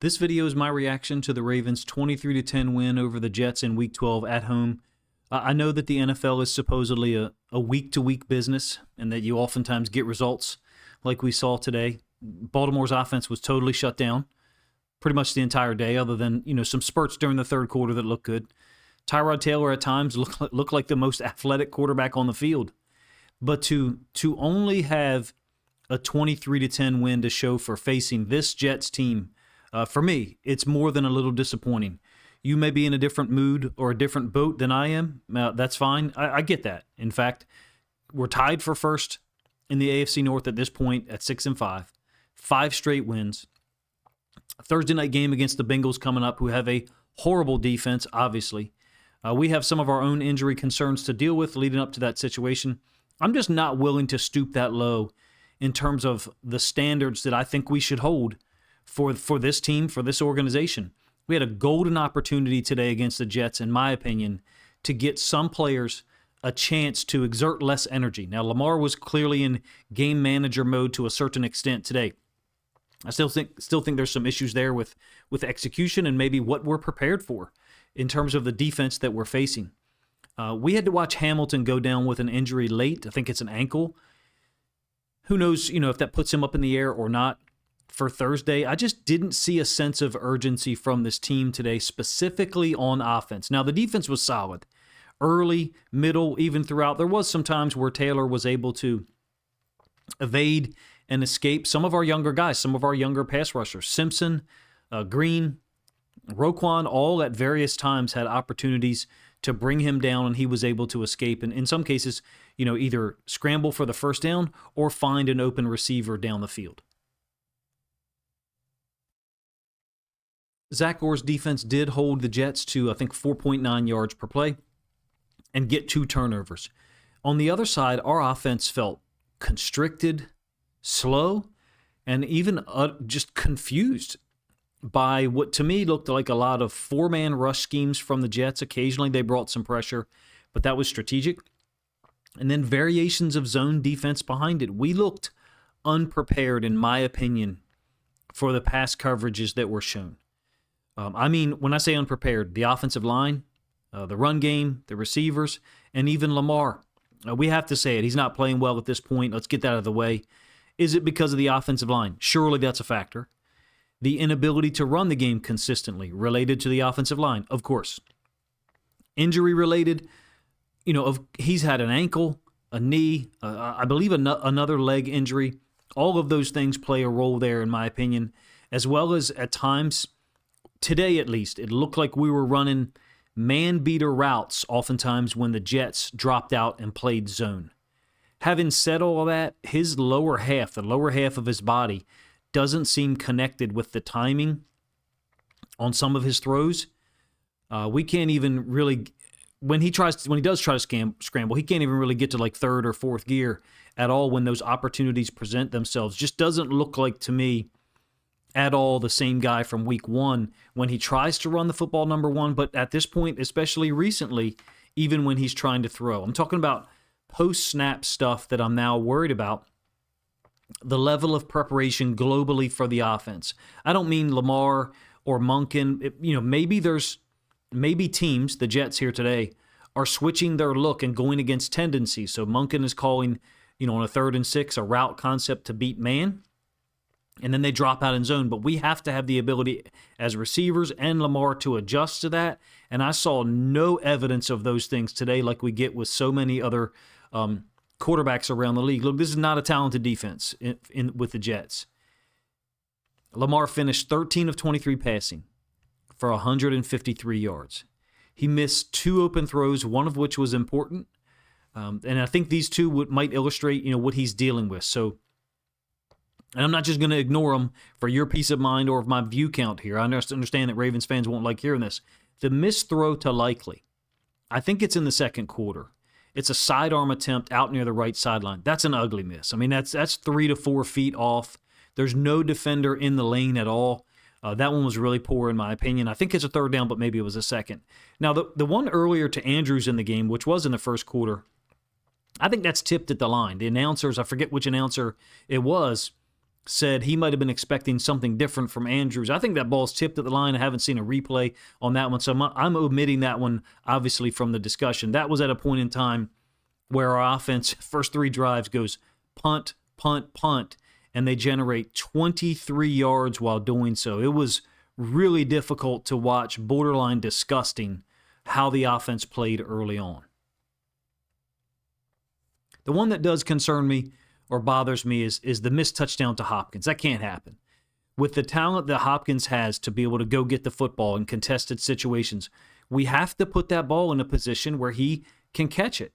This video is my reaction to the Ravens' 23-10 win over the Jets in Week 12 at home. I know that the NFL is supposedly a week-to-week business and that you oftentimes get results like we saw today. Baltimore's offense was totally shut down pretty much the entire day, other than some spurts during the third quarter that looked good. Tyrod Taylor at times looked like the most athletic quarterback on the field. But to only have a 23-10 win to show for facing this Jets team, for me, it's more than a little disappointing. You may be in a different mood or a different boat than I am. That's fine. I get that. In fact, we're tied for first in the AFC North at this point at 6-5. 5 straight wins. Thursday night game against the Bengals coming up, who have a horrible defense, obviously. We have some of our own injury concerns to deal with leading up to that situation. I'm just not willing to stoop that low in terms of the standards that I think we should hold for this team, for this organization. We had a golden opportunity today against the Jets, in my opinion, to get some players a chance to exert less energy. Now, Lamar was clearly in game manager mode to a certain extent today. I still think there's some issues there with execution and maybe what we're prepared for in terms of the defense that we're facing. We had to watch Hamilton go down with an injury late. I think it's an ankle. Who knows, if that puts him up in the air or not for Thursday. I just didn't see a sense of urgency from this team today, specifically on offense. Now, the defense was solid. Early, middle, even throughout. There was some times where Taylor was able to evade and escape some of our younger guys, some of our younger pass rushers. Simpson, Green, Roquan, all at various times had opportunities to bring him down, and he was able to escape. And in some cases, either scramble for the first down or find an open receiver down the field. Zach Orr's defense did hold the Jets to, I think, 4.9 yards per play and get 2 turnovers. On the other side, our offense felt constricted, slow, and even just confused by what to me looked like a lot of 4-man rush schemes from the Jets. Occasionally they brought some pressure, but that was strategic. And then variations of zone defense behind it. We looked unprepared, in my opinion, for the pass coverages that were shown. When I say unprepared, the offensive line, the run game, the receivers, and even Lamar. We have to say it. He's not playing well at this point. Let's get that out of the way. Is it because of the offensive line? Surely that's a factor. The inability to run the game consistently related to the offensive line, of course. Injury related, he's had an ankle, a knee, I believe another leg injury. All of those things play a role there, in my opinion, as well as at times, today at least, it looked like we were running man-beater routes oftentimes when the Jets dropped out and played zone. Having said all of that, his lower half, the lower half of his body, doesn't seem connected with the timing on some of his throws. We can't even really, when he does try to scramble, he can't even really get to like third or fourth gear at all when those opportunities present themselves. Just doesn't look like to me at all the same guy from week 1 when he tries to run the football, number one, but at this point, especially recently, even when he's trying to throw. I'm talking about post-snap stuff that I'm now worried about, the level of preparation globally for the offense. I don't mean Lamar or Monken. Maybe teams, the Jets here today, are switching their look and going against tendencies. So Monken is calling, on a 3rd and 6, a route concept to beat man, and then they drop out in zone. But we have to have the ability as receivers and Lamar to adjust to that. And I saw no evidence of those things today like we get with so many other quarterbacks around the league. Look, this is not a talented defense with the Jets. Lamar finished 13 of 23 passing for 153 yards. He missed 2 open throws, one of which was important. And I think these 2 might illustrate, what he's dealing with. So, and I'm not just going to ignore them for your peace of mind or of my view count here. I understand that Ravens fans won't like hearing this. The missed throw to Likely, I think it's in the second quarter. It's a sidearm attempt out near the right sideline. That's an ugly miss. That's 3 to 4 feet off. There's no defender in the lane at all. That one was really poor in my opinion. I think it's a 3rd down, but maybe it was a 2nd. Now, the one earlier to Andrews in the game, which was in the first quarter, I think that's tipped at the line. The announcers, I forget which announcer it was, said he might have been expecting something different from Andrews. I think that ball's tipped at the line. I haven't seen a replay on that one, so I'm omitting that one, obviously, from the discussion. That was at a point in time where our offense, first 3 drives, goes punt, punt, punt, and they generate 23 yards while doing so. It was really difficult to watch, borderline disgusting, how the offense played early on. The one that does concern me or bothers me is the missed touchdown to Hopkins. That can't happen. With the talent that Hopkins has to be able to go get the football in contested situations, we have to put that ball in a position where he can catch it.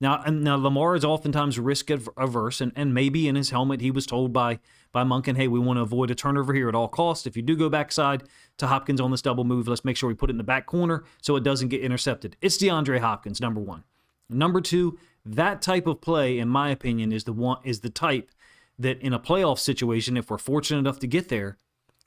Now Lamar is oftentimes risk averse, and maybe in his helmet he was told by Monken, hey, we want to avoid a turnover here at all costs. If you do go backside to Hopkins on this double move, let's make sure we put it in the back corner so it doesn't get intercepted. It's DeAndre Hopkins, number one. Number two, that type of play, in my opinion, is the type that in a playoff situation, if we're fortunate enough to get there,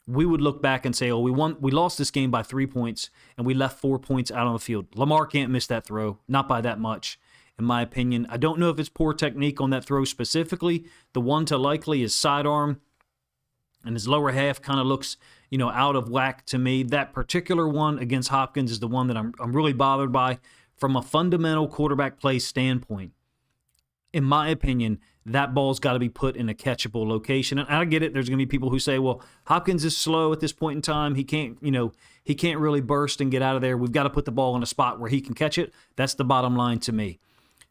we would look back and say, oh, we lost this game by 3 points, and we left 4 points out on the field. Lamar can't miss that throw, not by that much, in my opinion. I don't know if it's poor technique on that throw specifically. The one to likely is sidearm, and his lower half kind of looks, out of whack to me. That particular one against Hopkins is the one that I'm really bothered by. From a fundamental quarterback play standpoint, in my opinion, that ball's got to be put in a catchable location. And I get it. There's going to be people who say, well, Hopkins is slow at this point in time. He can't really burst and get out of there. We've got to put the ball in a spot where he can catch it. That's the bottom line to me.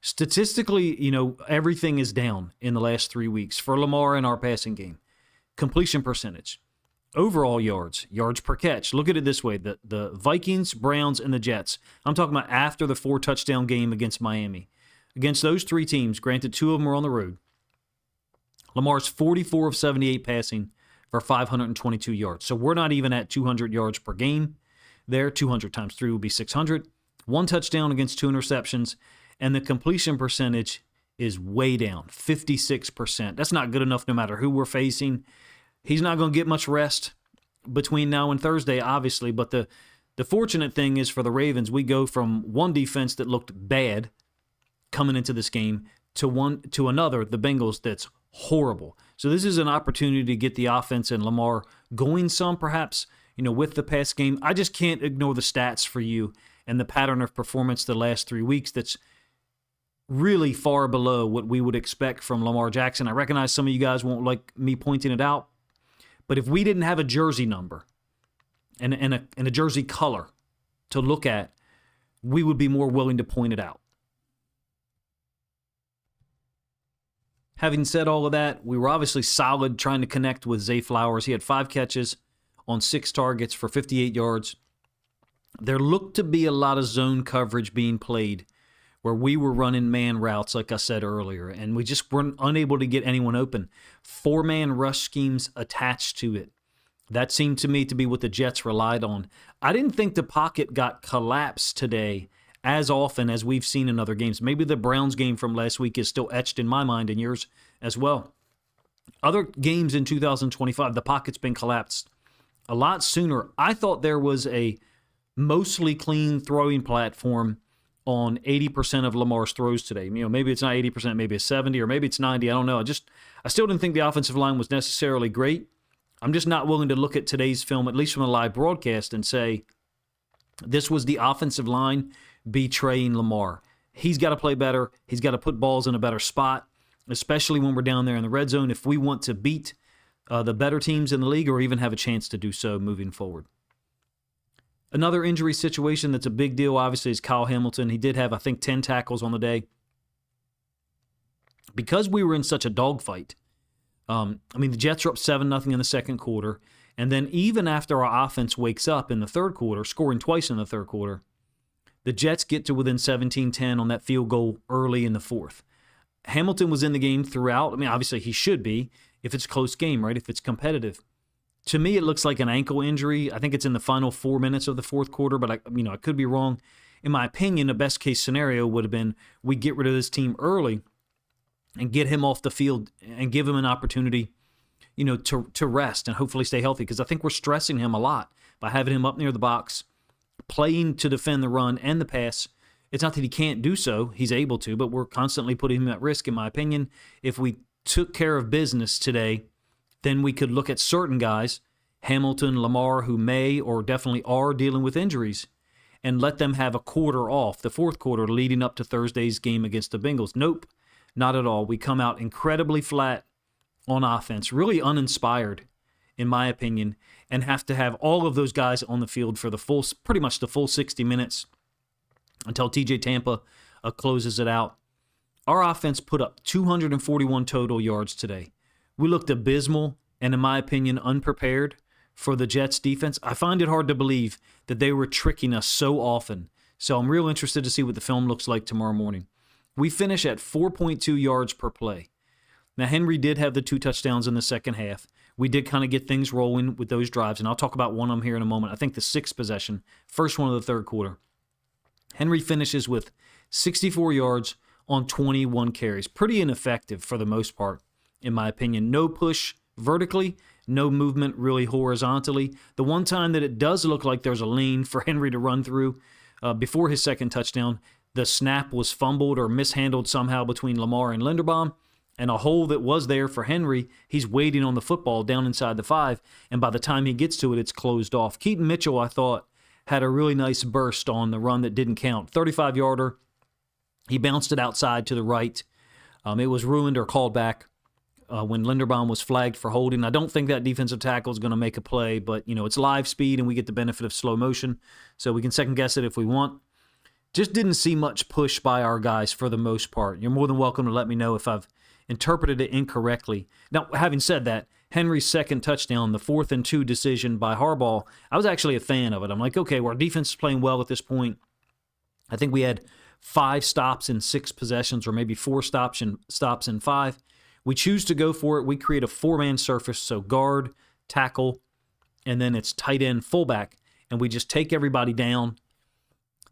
Statistically, everything is down in the last 3 weeks for Lamar in our passing game. Completion percentage. Overall yards per catch. Look at it this way. The Vikings, Browns, and the Jets. I'm talking about after the 4-touchdown game against Miami. Against those 3 teams, granted 2 of them are on the road, Lamar's 44 of 78 passing for 522 yards. So we're not even at 200 yards per game there. 200 times 3 would be 600. 1 touchdown against 2 interceptions. And the completion percentage is way down, 56%. That's not good enough no matter who we're facing. He's not going to get much rest between now and Thursday, obviously, but the fortunate thing is for the Ravens, we go from one defense that looked bad coming into this game to another, the Bengals, that's horrible. So this is an opportunity to get the offense and Lamar going some, perhaps, with the pass game. I just can't ignore the stats for you and the pattern of performance the last 3 weeks that's really far below what we would expect from Lamar Jackson. I recognize some of you guys won't like me pointing it out, but if we didn't have a jersey number and a jersey color to look at, we would be more willing to point it out. Having said all of that, we were obviously solid trying to connect with Zay Flowers. He had 5 catches on 6 targets for 58 yards. There looked to be a lot of zone coverage being played where we were running man routes, like I said earlier, and we just weren't unable to get anyone open. 4-man rush schemes attached to it. That seemed to me to be what the Jets relied on. I didn't think the pocket got collapsed today as often as we've seen in other games. Maybe the Browns game from last week is still etched in my mind and yours as well. Other games in 2025, the pocket's been collapsed a lot sooner. I thought there was a mostly clean throwing platform on 80% of Lamar's throws today. Maybe it's not 80%, maybe it's 70, or maybe it's 90. I don't know. I still didn't think the offensive line was necessarily great. I'm just not willing to look at today's film, at least from a live broadcast, and say this was the offensive line betraying Lamar. He's got to play better. He's got to put balls in a better spot, especially when we're down there in the red zone, if we want to beat the better teams in the league or even have a chance to do so moving forward. Another injury situation that's a big deal, obviously, is Kyle Hamilton. He did have, I think, 10 tackles on the day. Because we were in such a dogfight, the Jets are up 7-0 in the second quarter, and then even after our offense wakes up in the third quarter, scoring twice in the third quarter, the Jets get to within 17-10 on that field goal early in the fourth. Hamilton was in the game throughout. Obviously, he should be if it's a close game, right, if it's competitive. To me, it looks like an ankle injury. I think it's in the final 4 minutes of the fourth quarter, but I could be wrong. In my opinion, the best case scenario would have been we get rid of this team early and get him off the field and give him an opportunity, to rest and hopefully stay healthy, because I think we're stressing him a lot by having him up near the box, playing to defend the run and the pass. It's not that he can't do so. He's able to, but we're constantly putting him at risk, in my opinion. If we took care of business today, then we could look at certain guys, Hamilton, Lamar, who may or definitely are dealing with injuries, and let them have a quarter off, the fourth quarter leading up to Thursday's game against the Bengals. Nope, not at all. We come out incredibly flat on offense, really uninspired, in my opinion, and have to have all of those guys on the field for pretty much the full 60 minutes until TJ Tampa closes it out. Our offense put up 241 total yards today. We looked abysmal and, in my opinion, unprepared for the Jets defense. I find it hard to believe that they were tricking us so often. So I'm real interested to see what the film looks like tomorrow morning. We finish at 4.2 yards per play. Now, Henry did have the 2 touchdowns in the second half. We did kind of get things rolling with those drives, and I'll talk about one of them here in a moment. I think the 6th possession, first one of the third quarter. Henry finishes with 64 yards on 21 carries. Pretty ineffective for the most part, in my opinion. No push vertically, no movement really horizontally. The one time that it does look like there's a lane for Henry to run through before his second touchdown, the snap was fumbled or mishandled somehow between Lamar and Linderbaum, and a hole that was there for Henry, he's waiting on the football down inside the 5, and by the time he gets to it, it's closed off. Keaton Mitchell, I thought, had a really nice burst on the run that didn't count. 35-yarder. He bounced it outside to the right. It was ruined or called back when Linderbaum was flagged for holding. I don't think that defensive tackle is going to make a play, but it's live speed and we get the benefit of slow motion, so we can second guess it if we want. Just didn't see much push by our guys for the most part. You're more than welcome to let me know if I've interpreted it incorrectly. Now, having said that, Henry's second touchdown, the 4th and 2 decision by Harbaugh, I was actually a fan of it. I'm like, okay, well, our defense is playing well at this point. I think we had 5 stops in 6 possessions, or maybe 4 stops in 5. We choose to go for it. We create a 4-man surface, so guard, tackle, and then it's tight end, fullback, and we just take everybody down.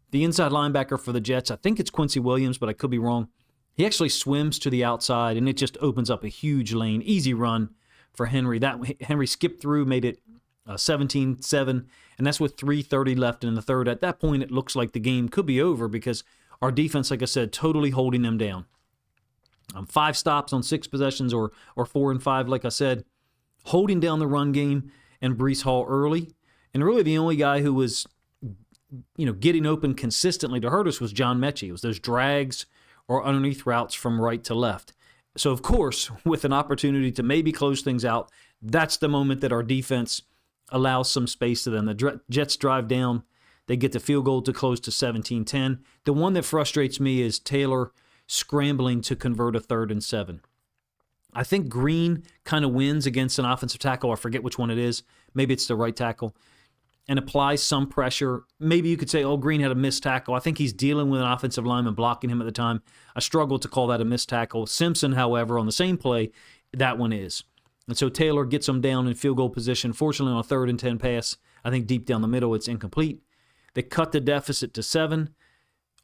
The inside linebacker for the Jets, I think it's Quincy Williams, but I could be wrong. He actually swims to the outside, and it just opens up a huge lane. Easy run for Henry. Henry skipped through, made it 17-7, and that's with 3:30 left in the third. At that point, it looks like the game could be over because our defense, like I said, totally holding them down. 5 stops on 6 possessions, or 4 and 5, like I said, holding down the run game and Breece Hall early. And really the only guy who was getting open consistently to hurt us was John Mechie. It was those drags or underneath routes from right to left. So, of course, with an opportunity to maybe close things out, that's the moment that our defense allows some space to them. The Jets drive down. They get the field goal to close to 17-10. The one that frustrates me is Taylor scrambling to convert a 3rd and 7. I think Green kind of wins against an offensive tackle. I forget which one it is. Maybe it's the right tackle. And applies some pressure. Maybe you could say, Green had a missed tackle. I think he's dealing with an offensive lineman blocking him at the time. I struggle to call that a missed tackle. Simpson, however, on the same play, that one is. And so Taylor gets him down in field goal position. Fortunately, on a 3rd and 10 pass, I think deep down the middle, it's incomplete. They cut the deficit to 7.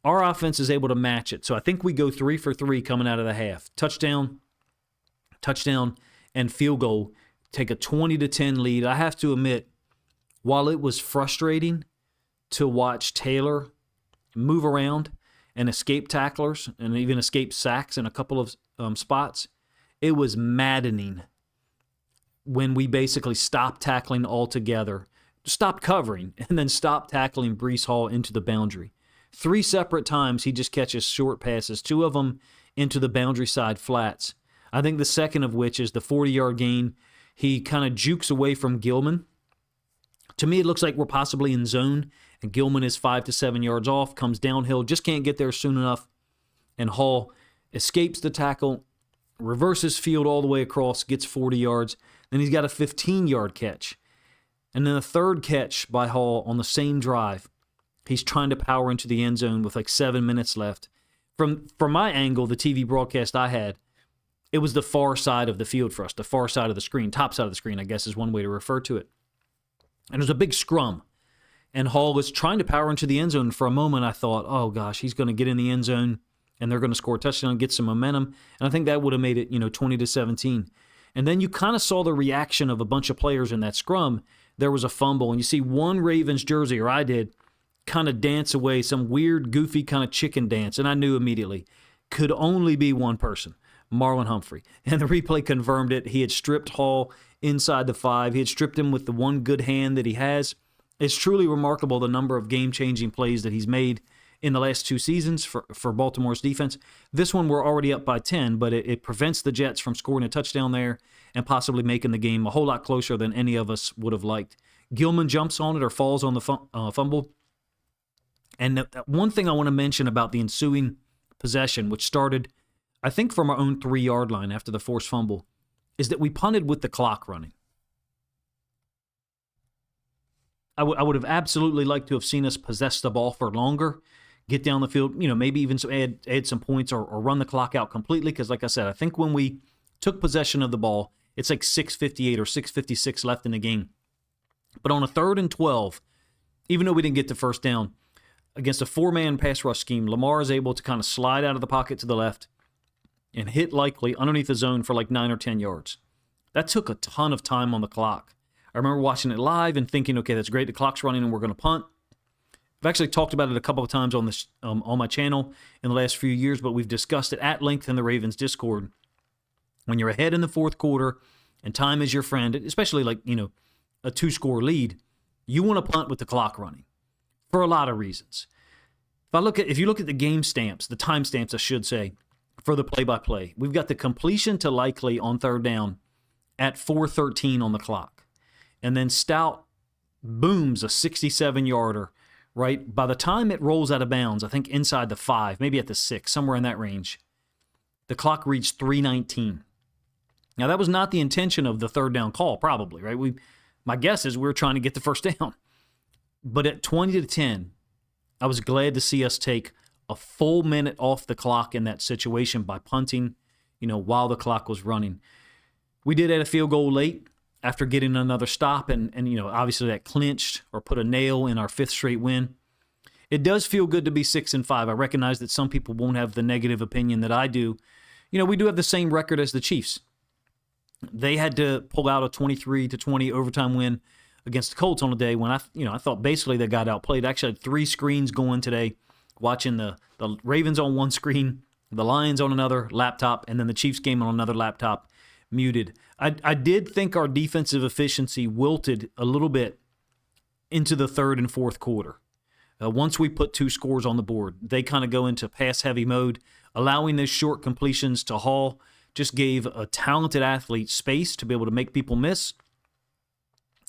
Our offense is able to match it. So I think we go 3 for 3 coming out of the half. Touchdown, and field goal. Take a 20-10 lead. I have to admit, while it was frustrating to watch Taylor move around and escape tacklers and even escape sacks in a couple of spots, it was maddening when we basically stopped tackling altogether, stopped covering, and then stopped tackling Breece Hall into the boundary. 3 separate times he just catches short passes, 2 of them into the boundary side flats. I think the second of which is the 40-yard gain. He kind of jukes away from Gilman. To me, it looks like we're possibly in zone, and Gilman is 5 to 7 yards off, comes downhill, just can't get there soon enough, and Hall escapes the tackle, reverses field all the way across, gets 40 yards, then he's got a 15-yard catch. And then a third catch by Hall on the same drive. He's trying to power into the end zone with like 7 minutes left. From my angle, the TV broadcast I had, it was the far side of the field for us, the far side of the screen, top side of the screen, I guess is one way to refer to it. And there's a big scrum. And Hall was trying to power into the end zone. For a moment, I thought, oh, gosh, he's going to get in the end zone, and they're going to score a touchdown and get some momentum. And I think that would have made it, 20-17. And then you kind of saw the reaction of a bunch of players in that scrum. There was a fumble, and you see one Ravens jersey, or I did, kind of dance away, some weird, goofy kind of chicken dance. And I knew immediately, could only be one person. Marlon Humphrey. And the replay confirmed it. He had stripped Hall inside the 5. He had stripped him with the one good hand that he has. It's truly remarkable the number of game-changing plays that he's made in the last 2 seasons for Baltimore's defense. This one, we're already up by 10, but it prevents the Jets from scoring a touchdown there and possibly making the game a whole lot closer than any of us would have liked. Gilman jumps on it or falls on the fumble. And one thing I want to mention about the ensuing possession, which started, I think, from our own 3-yard line after the forced fumble, is that we punted with the clock running. I would have absolutely liked to have seen us possess the ball for longer, get down the field, maybe even add some points or run the clock out completely. Because, like I said, I think when we took possession of the ball, it's like 6:58 or 6:56 left in the game. But on a 3rd and 12, even though we didn't get the first down, against a 4-man pass rush scheme, Lamar is able to kind of slide out of the pocket to the left and hit likely underneath the zone for like 9 or 10 yards. That took a ton of time on the clock. I remember watching it live and thinking, okay, that's great. The clock's running and we're going to punt. I've actually talked about it a couple of times on this on my channel in the last few years, but we've discussed it at length in the Ravens Discord. When you're ahead in the 4th quarter and time is your friend, especially like, a 2-score lead, you want to punt with the clock running for a lot of reasons. If you look at the game stamps, the time stamps, I should say, for the play-by-play, we've got the completion to likely on 3rd down at 4:13 on the clock. And then Stout booms a 67-yarder, right? By the time it rolls out of bounds, I think inside the 5, maybe at the 6, somewhere in that range, the clock reached 3:19. Now, that was not the intention of the 3rd down call, probably, right? My guess is we were trying to get the first down. But at 20-10, I was glad to see us take a full minute off the clock in that situation by punting, while the clock was running. We did add a field goal late after getting another stop, and obviously that clinched or put a nail in our 5th straight win. It does feel good to be 6-5. I recognize that some people won't have the negative opinion that I do. We do have the same record as the Chiefs. They had to pull out a 23-20 overtime win against the Colts on a day when I thought basically they got outplayed. I actually had 3 screens going today, watching the Ravens on one screen, the Lions on another laptop, and then the Chiefs game on another laptop, muted. I did think our defensive efficiency wilted a little bit into the 3rd and 4th quarter. Once we put 2 scores on the board, they kind of go into pass-heavy mode, allowing those short completions to Hall. Just gave a talented athlete space to be able to make people miss.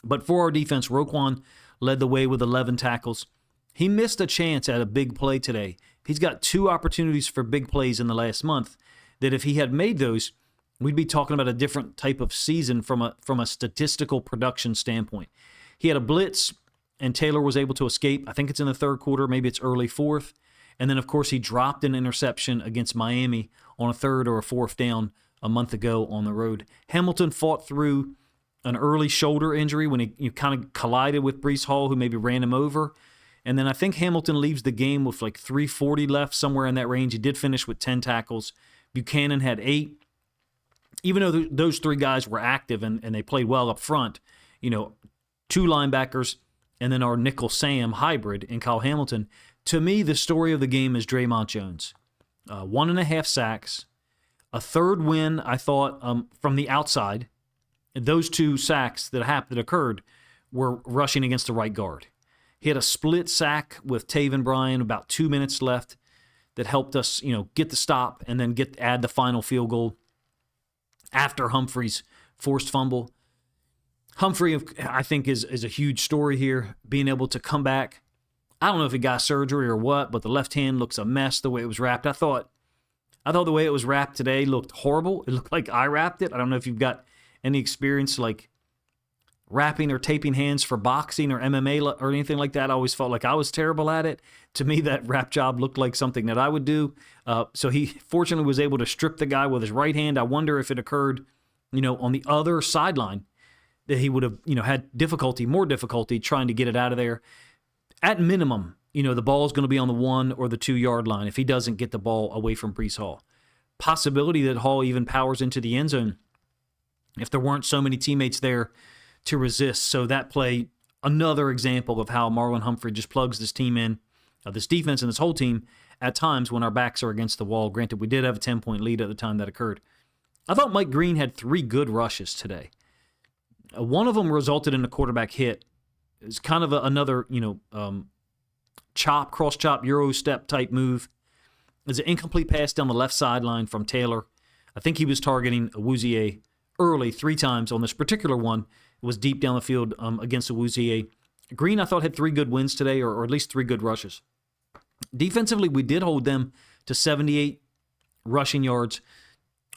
But for our defense, Roquan led the way with 11 tackles. He missed a chance at a big play today. He's got 2 opportunities for big plays in the last month that if he had made those, we'd be talking about a different type of season from a statistical production standpoint. He had a blitz, and Taylor was able to escape. I think it's in the 3rd quarter, maybe it's early 4th. And then, of course, he dropped an interception against Miami on a 3rd or a 4th down a month ago on the road. Hamilton fought through an early shoulder injury when he kind of collided with Breece Hall, who maybe ran him over. And then I think Hamilton leaves the game with like 3:40 left, somewhere in that range. He did finish with 10 tackles. Buchanan had 8. Even though those 3 guys were active and they played well up front, 2 linebackers and then our nickel Sam hybrid in Kyle Hamilton. To me, the story of the game is Dre'Mont Jones. 1.5 sacks, a 3rd win, I thought, from the outside. Those 2 sacks that occurred were rushing against the right guard. He had a split sack with Taven Bryan, about 2 minutes left, that helped us, get the stop and then add the final field goal after Humphrey's forced fumble. Humphrey, I think, is a huge story here, being able to come back. I don't know if he got surgery or what, but the left hand looks a mess the way it was wrapped. I thought the way it was wrapped today looked horrible. It looked like I wrapped it. I don't know if you've got any experience like wrapping or taping hands for boxing or MMA or anything like that. I always felt like I was terrible at it. To me, that wrap job looked like something that I would do. So he fortunately was able to strip the guy with his right hand. I wonder if it occurred, on the other sideline, that he would have, had more difficulty trying to get it out of there. At minimum, the ball is going to be on the 1 or the 2 yard line if he doesn't get the ball away from Breece Hall. Possibility that Hall even powers into the end zone if there weren't so many teammates there to resist. So that play, another example of how Marlon Humphrey just plugs this team in, this defense and this whole team, at times when our backs are against the wall. Granted, we did have a 10-point lead at the time that occurred. I thought Mike Green had 3 good rushes today. One of them resulted in a quarterback hit. It's kind of another, cross chop, Euro step type move. It's an incomplete pass down the left sideline from Taylor. I think he was targeting Awuzie early 3 times on this particular one. It was deep down the field against Awuzie. Green, I thought, had 3 good wins today, or at least 3 good rushes. Defensively, we did hold them to 78 rushing yards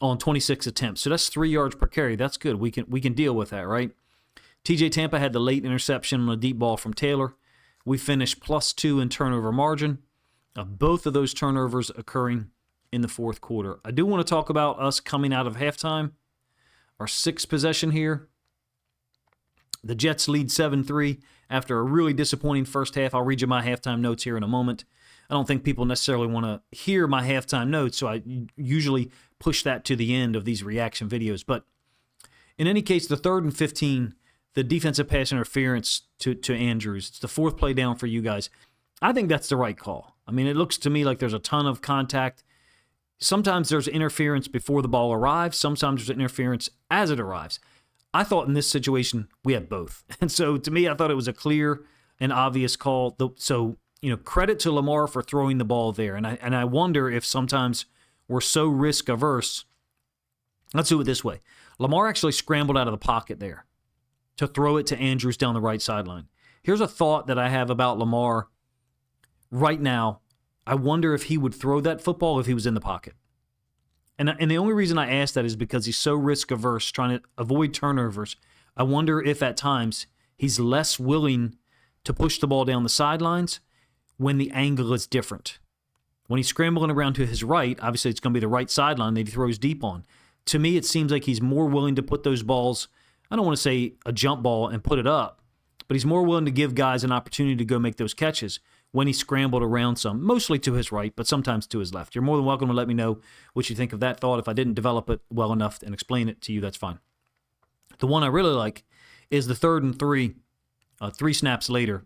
on 26 attempts. So that's 3 yards per carry. That's good. We can deal with that, right? TJ Tampa had the late interception on a deep ball from Taylor. We finished +2 in turnover margin. Both of those turnovers occurring in the fourth quarter. I do want to talk about us coming out of halftime. Our 6th possession here. The Jets lead 7-3 after a really disappointing first half. I'll read you my halftime notes here in a moment. I don't think people necessarily want to hear my halftime notes, so I usually push that to the end of these reaction videos. But in any case, the 3rd and 15, the defensive pass interference to Andrews. It's the 4th play down for you guys. I think that's the right call. I mean, it looks to me like there's a ton of contact. Sometimes there's interference before the ball arrives. Sometimes there's interference as it arrives. I thought in this situation we had both. And so to me, I thought it was a clear and obvious call. So, credit to Lamar for throwing the ball there. And I wonder if sometimes we're so risk averse. Let's do it this way. Lamar actually scrambled out of the pocket there to throw it to Andrews down the right sideline. Here's a thought that I have about Lamar right now. I wonder if he would throw that football if he was in the pocket. And the only reason I ask that is because he's so risk-averse, trying to avoid turnovers. I wonder if at times he's less willing to push the ball down the sidelines when the angle is different. When he's scrambling around to his right, obviously it's going to be the right sideline that he throws deep on. To me, it seems like he's more willing to put those balls, I don't want to say a jump ball and put it up, but he's more willing to give guys an opportunity to go make those catches when he scrambled around some, mostly to his right, but sometimes to his left. You're more than welcome to let me know what you think of that thought. If I didn't develop it well enough and explain it to you, that's fine. The one I really like is the 3rd and 3, 3 snaps later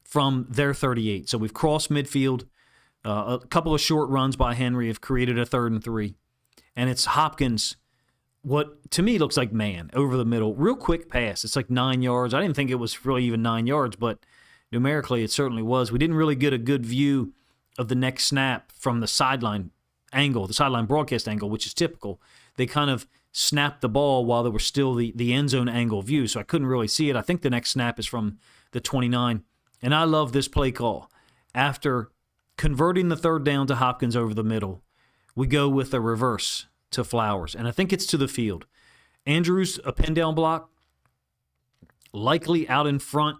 from their 38. So we've crossed midfield. A couple of short runs by Henry have created a 3rd and 3. And it's Hopkins, what to me looks like man, over the middle. Real quick pass. It's like 9 yards. I didn't think it was really even 9 yards, but numerically, it certainly was. We didn't really get a good view of the next snap from the sideline angle, the sideline broadcast angle, which is typical. They kind of snapped the ball while there was still the end zone angle view, so I couldn't really see it. I think the next snap is from the 29, and I love this play call. After converting the 3rd down to Hopkins over the middle, we go with a reverse to Flowers, and I think it's to the field. Andrews, a pin down block, likely out in front,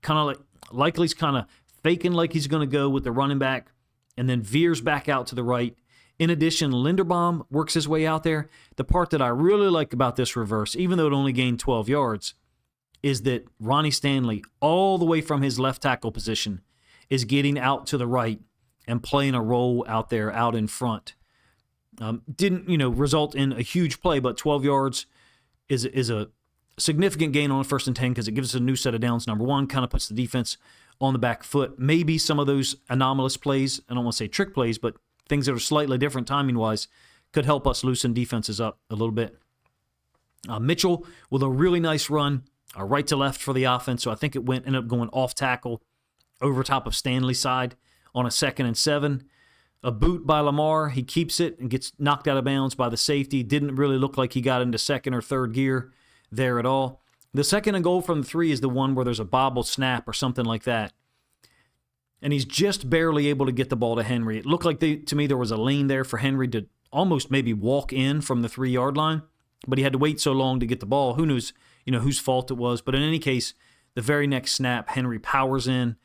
kind of like likely's kind of faking like he's going to go with the running back and then veers back out to the right. In addition, Linderbaum works his way out there. The part that I really like about this reverse, even though it only gained 12 yards, is that Ronnie Stanley, all the way from his left tackle position, is getting out to the right and playing a role out there, out in front. Didn't, result in a huge play, but 12 yards is a significant gain on 1st and 10 because it gives us a new set of downs. Number one, kind of puts the defense on the back foot. Maybe some of those anomalous plays, I don't want to say trick plays, but things that are slightly different timing-wise could help us loosen defenses up a little bit. Mitchell with a really nice run, right to left for the offense, so I think it ended up going off tackle over top of Stanley's side on a 2nd and 7. A boot by Lamar, he keeps it and gets knocked out of bounds by the safety. Didn't really look like he got into 2nd or 3rd gear there at all. The 2nd and goal from the 3 is the one where there's a bobble snap or something like that. And he's just barely able to get the ball to Henry. It looked like, to me, there was a lane there for Henry to almost maybe walk in from the 3-yard line, but he had to wait so long to get the ball. Who knows, whose fault it was. But in any case, the very next snap, Henry powers in.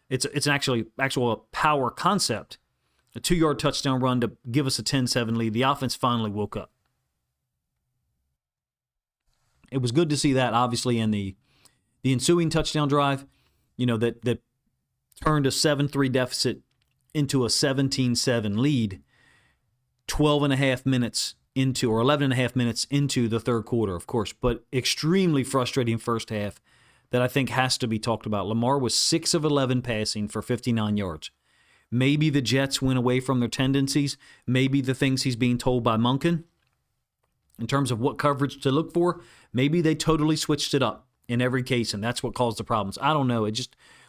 It's an actual power concept. A 2-yard touchdown run to give us a 10-7 lead. The offense finally woke up. It was good to see that, obviously, in the ensuing touchdown drive, that turned a 7-3 deficit into a 17-7 lead 11 minutes into the 3rd quarter, of course, but extremely frustrating first half that I think has to be talked about. Lamar was 6 of 11 passing for 59 yards. Maybe the Jets went away from their tendencies. Maybe the things he's being told by Monken. in terms of what coverage to look for. Maybe they totally switched it up in every case, and that's what caused the problems. I don't know.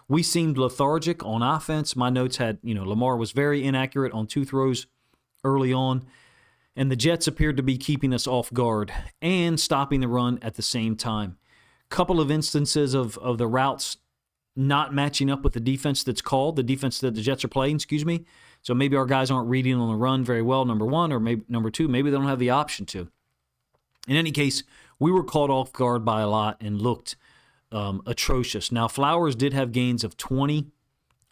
We seemed lethargic on offense. My notes had, Lamar was very inaccurate on 2 throws early on, and the Jets appeared to be keeping us off guard and stopping the run at the same time. Couple of instances of the routes not matching up with the defense that's called, the defense that the Jets are playing, So maybe our guys aren't reading on the run very well, number one, or maybe number two, maybe they don't have the option to. In any case, we were caught off guard by a lot and looked atrocious. Now, Flowers did have gains of 20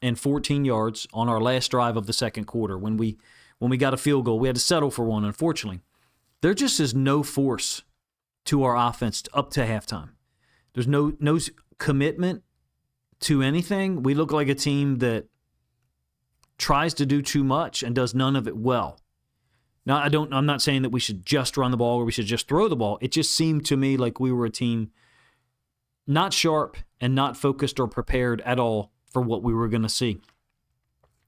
and 14 yards on our last drive of the second quarter. When we got a field goal, we had to settle for one, unfortunately. There just is no force to our offense up to halftime. There's no commitment to anything. We look like a team that tries to do too much and does none of it well. Now, I'm not saying that we should just run the ball or we should just throw the ball. It just seemed to me like we were a team not sharp and not focused or prepared at all for what we were going to see.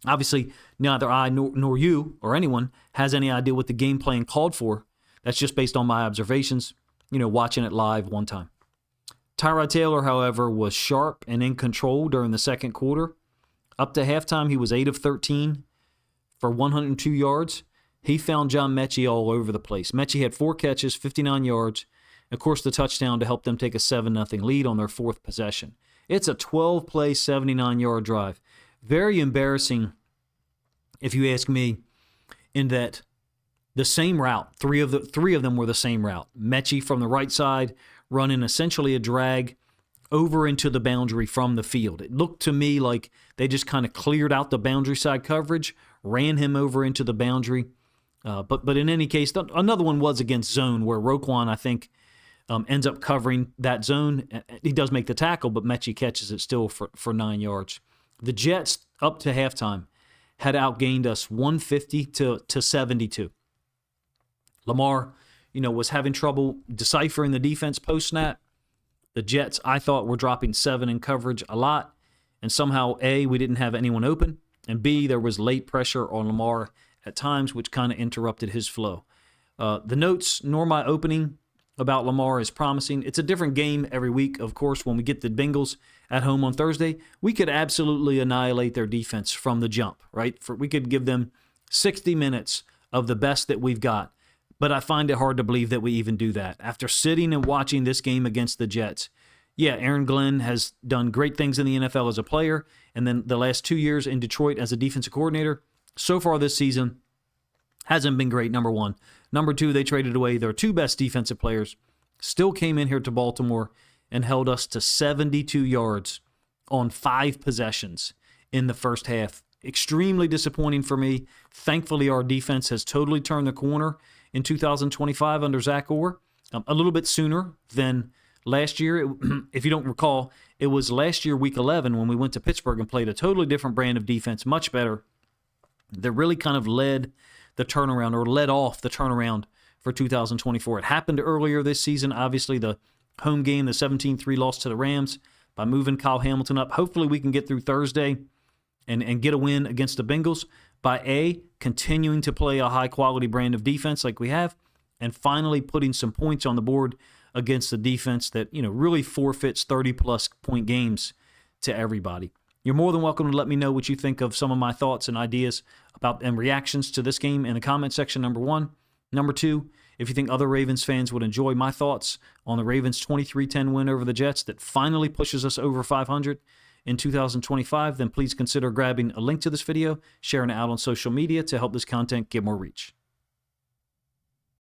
Obviously, neither I nor you or anyone has any idea what the game plan called for. That's just based on my observations, watching it live one time. Tyrod Taylor, however, was sharp and in control during the second quarter. Up to halftime, he was 8 of 13 for 102 yards. He found John Mechie all over the place. Mechie had 4 catches, 59 yards. Of course, the touchdown to help them take a 7-0 lead on their 4th possession. It's a 12-play, 79-yard drive. Very embarrassing, if you ask me, in that the same route, three of them were the same route. Mechie from the right side, running essentially a drag over into the boundary from the field. It looked to me like they just kind of cleared out the boundary side coverage, ran him over into the boundary. But in any case, another one was against zone where Roquan, I think, ends up covering that zone. He does make the tackle, but Mechie catches it still for 9 yards. The Jets, up to halftime, had outgained us 150 to 72. Lamar, was having trouble deciphering the defense post-snap. The Jets, I thought, were dropping 7 in coverage a lot. And somehow, A, we didn't have anyone open. And B, there was late pressure on Lamar at times, which kind of interrupted his flow. The notes, nor my opening about Lamar is promising. It's a different game every week. Of course, when we get the Bengals at home on Thursday, we could absolutely annihilate their defense from the jump, right? We could give them 60 minutes of the best that we've got. But I find it hard to believe that we even do that. After sitting and watching this game against the Jets, yeah, Aaron Glenn has done great things in the NFL as a player, and then the last 2 years in Detroit as a defensive coordinator. So far this season, hasn't been great, number one. Number two, they traded away their 2 best defensive players, still came in here to Baltimore and held us to 72 yards on 5 possessions in the first half. Extremely disappointing for me. Thankfully, our defense has totally turned the corner in 2025 under Zach Orr, a little bit sooner than last year. If you don't recall, it was last year, week 11, when we went to Pittsburgh and played a totally different brand of defense, much better, that really kind of led the turnaround or led off the turnaround for 2024. It happened earlier this season. Obviously, the home game, the 17-3 loss to the Rams, by moving Kyle Hamilton up. Hopefully, we can get through Thursday and get a win against the Bengals by A, continuing to play a high-quality brand of defense like we have, and finally putting some points on the board against the defense that, really forfeits 30-plus point games to everybody. You're more than welcome to let me know what you think of some of my thoughts and ideas about and reactions to this game in the comment section, number one. Number two, if you think other Ravens fans would enjoy my thoughts on the Ravens' 23-10 win over the Jets that finally pushes us over 500 in 2025, then please consider grabbing a link to this video, sharing it out on social media to help this content get more reach.